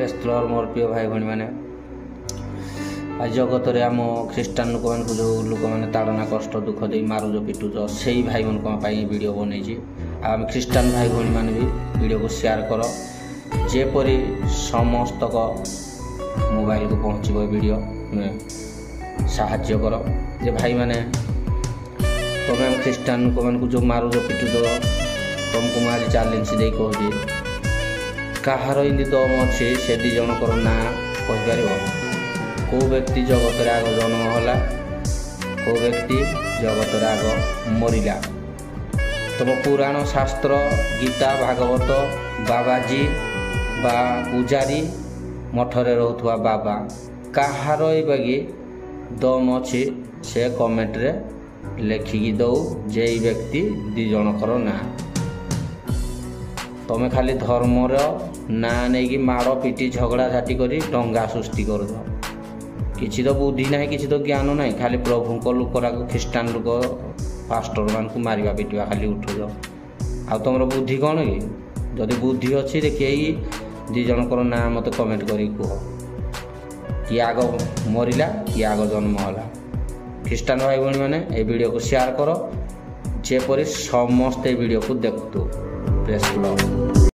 Press floor मोर प्रिय भाई भाई मैंने आज जगत में आम ख्रीष्टान लोक मान जो लोक मैंने ताड़ना कष्ट दुख दे मारुज पिटुच से भाई मान वीडियो बनई आम ख्रीष्टान भाई भाई मैंने भी वीडियो को शेयर कर जेपरी समस्त मोबाइल को पहुँच वीडियो साहाय्य कर जे भाई मैंने तुम आम ख्रीष्टान लोक मान जो मारुज पिटुच तुमको मुझे चैलेंज दे कहूँ कहार इं दम अच्छे से दी जनकर ना कहीपर कौ व्यक्ति जगत आग जन्म होला कौ व्यक्ति जगत आग मरला तुम पुराण शास्त्र गीता भागवत बाबाजी बा पूजारी मठरे रोथुआ बाबा कहार बागी दम अच्छी से कमेंट रे लेखिकी दौ जे व्यक्ति दी जनकर ना तुम खाली धर्मर ना नहीं माड़ पिटी झगड़ा झाटी कर डंगा सृष्टि कर किसी तो बुद्धि ना किसी तो ज्ञान ना खाली प्रभु लोक ख्रीष्टान लोक पास्टर मान को मारिबा पिटिबा खाली उठुज आ तुम बुद्धि कौन कि जदि बुद्धि अच्छी देखिए दी जनकर ना मत कमेंट कर कह किए आग मरला किए आग जन्म होला ख्रीष्टान भाई भाई मैंने ये वीडियो को शेयर कर जेपरी समस्त वीडियो को देखतु प्रेस फ्लोर।